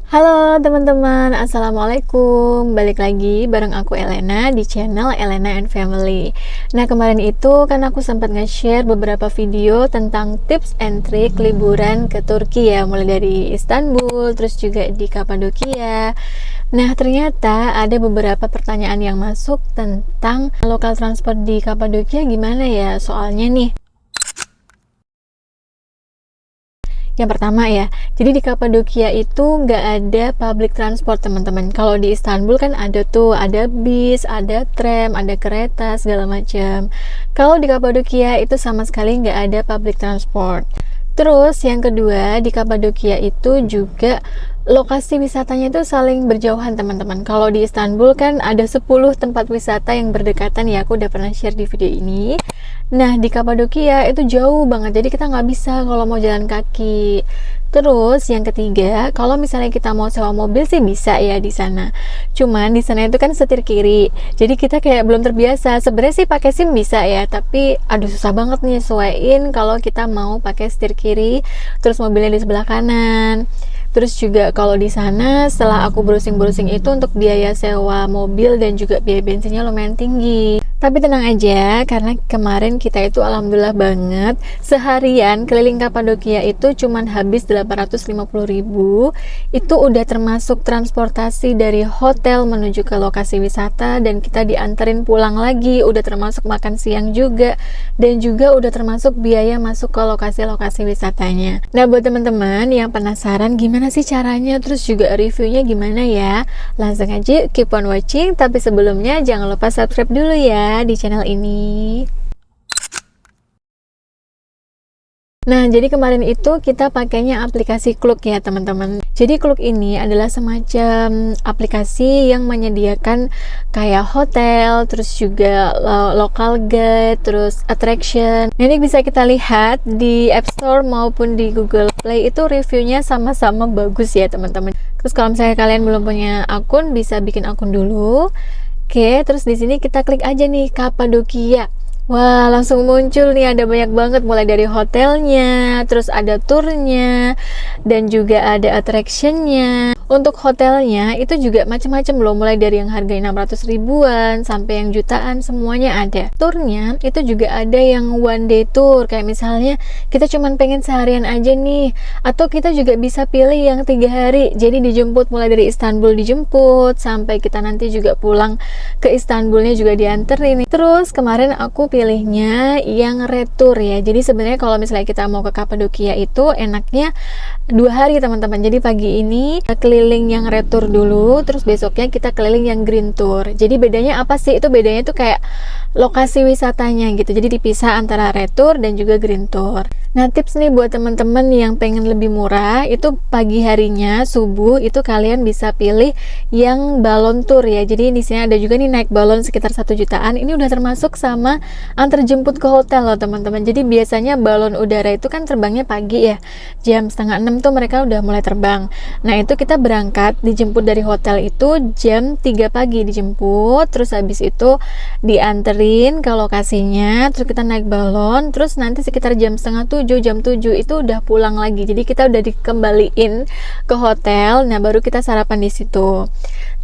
Halo teman-teman, Assalamualaikum. Balik lagi bareng aku Elena di channel Elena and Family. Nah, kemarin itu kan aku sempat nge-share beberapa video tentang tips and trick liburan ke Turki ya, mulai dari Istanbul, terus juga di Kapadokia. Nah, ternyata ada beberapa pertanyaan yang masuk tentang lokal transport di Kapadokia gimana ya. Soalnya nih, yang pertama ya, jadi di Kapadokia itu nggak ada public transport teman-teman. Kalau di Istanbul kan ada tuh, ada bis, ada tram, ada kereta, segala macam. Kalau di Kapadokia itu sama sekali nggak ada public transport. Terus yang kedua, di Kapadokia itu juga lokasi wisatanya itu saling berjauhan teman-teman. Kalau di Istanbul kan ada 10 tempat wisata yang berdekatan ya, aku udah pernah share di video ini. Nah, di Kapadokia itu jauh banget, jadi kita nggak bisa kalau mau jalan kaki. Terus yang ketiga, kalau misalnya kita mau sewa mobil sih bisa ya di sana. Cuman di sana itu kan setir kiri, jadi kita kayak belum terbiasa. Sebenarnya sih pakai SIM bisa ya, tapi aduh susah banget nih sesuaiin kalau kita mau pakai setir kiri, terus mobilnya di sebelah kanan. Terus juga kalau di sana setelah aku browsing-browsing itu untuk biaya sewa mobil dan juga biaya bensinnya lumayan tinggi. Tapi tenang aja, karena kemarin kita itu alhamdulillah banget seharian keliling Kapadokia itu cuman habis 850.000. Itu udah termasuk transportasi dari hotel menuju ke lokasi wisata, dan kita dianterin pulang lagi, udah termasuk makan siang juga, dan juga udah termasuk biaya masuk ke lokasi-lokasi wisatanya. Nah, buat teman-teman yang penasaran gimana sih caranya, terus juga reviewnya gimana ya, langsung aja keep on watching. Tapi sebelumnya jangan lupa subscribe dulu ya di channel ini. Nah, jadi kemarin itu kita pakainya aplikasi Klook ya teman-teman. Jadi Klook ini adalah semacam aplikasi yang menyediakan kayak hotel, terus juga local guide, terus attraction. Ini bisa kita lihat di App Store maupun di Google Play itu reviewnya sama-sama bagus ya teman-teman. Terus kalau misalnya kalian belum punya akun, bisa bikin akun dulu. Oke, terus di sini kita klik aja nih Kapadokia. Wah, langsung muncul nih, ada banyak banget, mulai dari hotelnya, terus ada turnya, dan juga ada attractionnya. Untuk hotelnya itu juga macam-macam loh, mulai dari yang harga 600 ribuan sampai yang jutaan, semuanya ada. Turnya itu juga ada yang one day tour, kayak misalnya kita cuman pengen seharian aja nih, atau kita juga bisa pilih yang 3 hari, jadi dijemput mulai dari Istanbul, dijemput sampai kita nanti juga pulang ke Istanbulnya juga dianterin. Terus kemarin aku pilihnya yang retur ya, jadi sebenarnya kalau misalnya kita mau ke Kapadokia itu enaknya 2 hari teman-teman. Jadi pagi ini keliling yang retur dulu, terus besoknya kita keliling yang green tour. Jadi bedanya apa sih? Itu bedanya tuh kayak lokasi wisatanya gitu, jadi dipisah antara retur dan juga green tour. Nah, tips nih buat teman-teman yang pengen lebih murah, itu pagi harinya subuh itu kalian bisa pilih yang balon tour ya. Jadi di sini ada juga nih naik balon sekitar 1 jutaan. Ini udah termasuk sama antar jemput ke hotel loh teman-teman. Jadi biasanya balon udara itu kan terbangnya pagi ya, jam setengah 6 tuh mereka udah mulai terbang. Nah, itu kita berangkat dijemput dari hotel itu jam 3 pagi dijemput, terus habis itu dianterin ke lokasinya, terus kita naik balon, terus nanti sekitar jam setengah 7, jam 7 itu udah pulang lagi. Jadi kita udah dikembaliin ke hotel. Nah, baru kita sarapan di situ.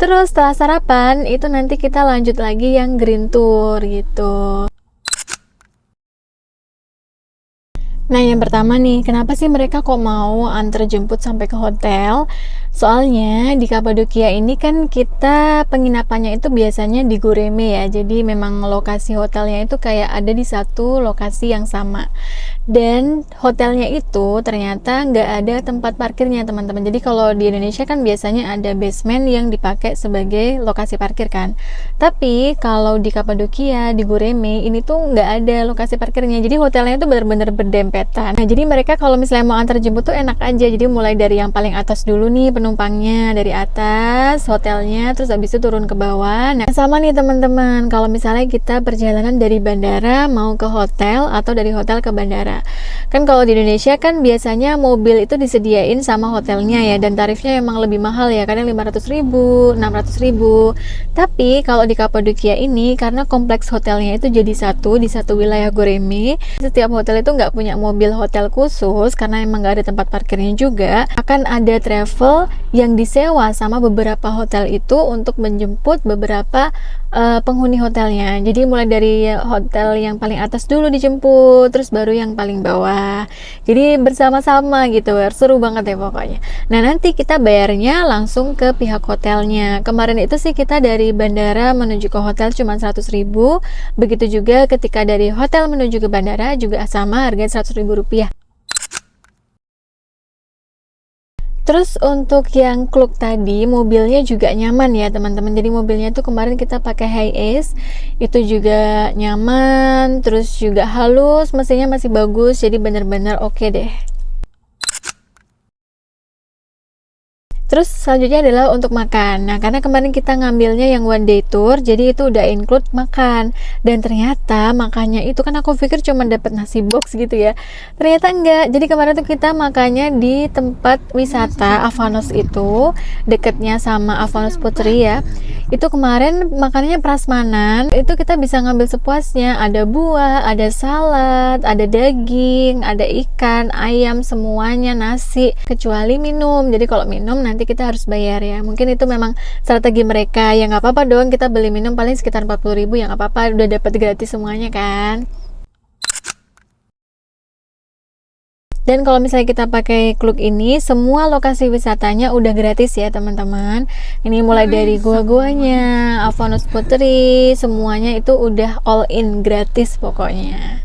Terus setelah sarapan itu nanti kita lanjut lagi yang green tour gitu. Nah, yang pertama nih, kenapa sih mereka kok mau antar jemput sampai ke hotel? Soalnya di Kapadokia ini kan kita penginapannya itu biasanya di Goreme ya. Jadi memang lokasi hotelnya itu kayak ada di satu lokasi yang sama. Dan hotelnya itu ternyata nggak ada tempat parkirnya teman-teman. Jadi kalau di Indonesia kan biasanya ada basement yang dipakai sebagai lokasi parkir kan. Tapi kalau di Kapadokia, di Goreme ini tuh nggak ada lokasi parkirnya. Jadi hotelnya itu benar-benar berdempetan. Nah, jadi mereka kalau misalnya mau antar jemput tuh enak aja. Jadi mulai dari yang paling atas dulu nih penumpangnya, dari atas hotelnya, terus habis itu turun ke bawah. Nah, sama nih teman-teman, kalau misalnya kita perjalanan dari bandara mau ke hotel atau dari hotel ke bandara. Kan kalau di Indonesia kan biasanya mobil itu disediain sama hotelnya ya, dan tarifnya emang lebih mahal ya, kadang 500 ribu, 600 ribu. Tapi kalau di Kapadokia ini karena kompleks hotelnya itu jadi satu di satu wilayah Goreme, setiap hotel itu nggak punya mobil hotel khusus karena emang nggak ada tempat parkirnya juga. Akan ada travel yang disewa sama beberapa hotel itu untuk menjemput beberapa penghuni hotelnya. Jadi mulai dari hotel yang paling atas dulu dijemput, terus baru yang paling bawah. Jadi bersama-sama gitu, seru banget ya pokoknya. Nah, nanti kita bayarnya langsung ke pihak hotelnya. Kemarin itu sih kita dari bandara menuju ke hotel cuma 100.000. Begitu juga ketika dari hotel menuju ke bandara juga sama, harga 100.000 rupiah. Terus untuk yang Klook tadi, mobilnya juga nyaman ya teman-teman. Jadi mobilnya tuh kemarin kita pakai Hiace, itu juga nyaman, terus juga halus, mesinnya masih bagus, jadi bener-bener oke deh. Terus selanjutnya adalah untuk makan. Nah, karena kemarin kita ngambilnya yang one day tour, jadi itu udah include makan. Dan ternyata makannya itu kan aku pikir cuma dapat nasi box gitu ya. Ternyata enggak. Jadi kemarin tuh kita makannya di tempat wisata Avanos itu, deketnya sama Avanos Putri ya. Itu kemarin makanannya prasmanan. Itu kita bisa ngambil sepuasnya. Ada buah, ada salad, ada daging, ada ikan, ayam, semuanya, nasi, kecuali minum. Jadi kalau minum nanti kita harus bayar ya. Mungkin itu memang strategi mereka. Ya nggak apa-apa dong, kita beli minum paling sekitar 40.000, ya nggak apa-apa, udah dapat gratis semuanya kan. Dan kalau misalnya kita pakai Klook ini, semua lokasi wisatanya udah gratis ya teman-teman. Ini mulai dari gua-guanya, Avanos Putri, semuanya itu udah all in gratis pokoknya.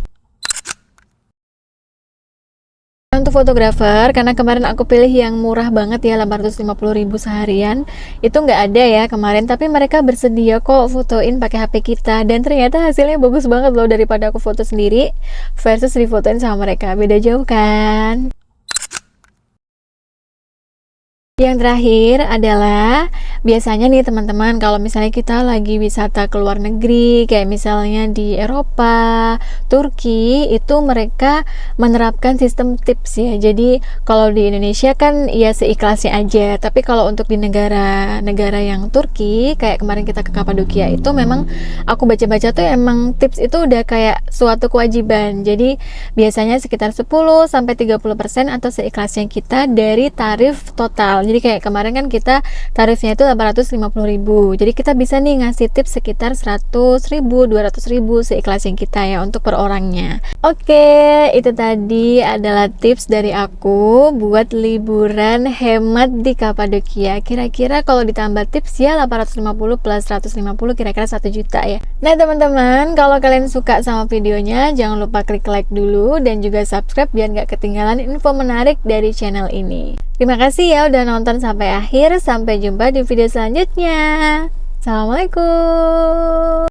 Untuk fotografer, karena kemarin aku pilih yang murah banget ya, 850.000 seharian, itu nggak ada ya kemarin, tapi mereka bersedia kok fotoin pakai HP kita, dan ternyata hasilnya bagus banget loh daripada aku foto sendiri versus difotoin sama mereka, beda jauh kan. Yang terakhir adalah biasanya nih teman-teman, kalau misalnya kita lagi wisata ke luar negeri kayak misalnya di Eropa, Turki, itu mereka menerapkan sistem tips ya. Jadi kalau di Indonesia kan ya seikhlasnya aja, tapi kalau untuk di negara-negara yang Turki kayak kemarin kita ke Kapadokia, itu memang aku baca-baca tuh emang tips itu udah kayak suatu kewajiban. Jadi biasanya sekitar 10-30% atau seikhlasnya kita dari tarif total. Jadi kayak kemarin kan kita tarifnya itu 850.000. Jadi kita bisa nih ngasih tips sekitar 100.000, 200.000 seikhlasnya kita ya untuk per orangnya. Oke, itu tadi adalah tips dari aku buat liburan hemat di Kapadokia. Kira-kira kalau ditambah tips ya 850 plus 150 kira-kira 1 juta ya. Nah teman-teman, kalau kalian suka sama videonya jangan lupa klik like dulu dan juga subscribe biar nggak ketinggalan info menarik dari channel ini. Terima kasih ya udah nonton sampai akhir. Sampai jumpa di video selanjutnya. Assalamualaikum.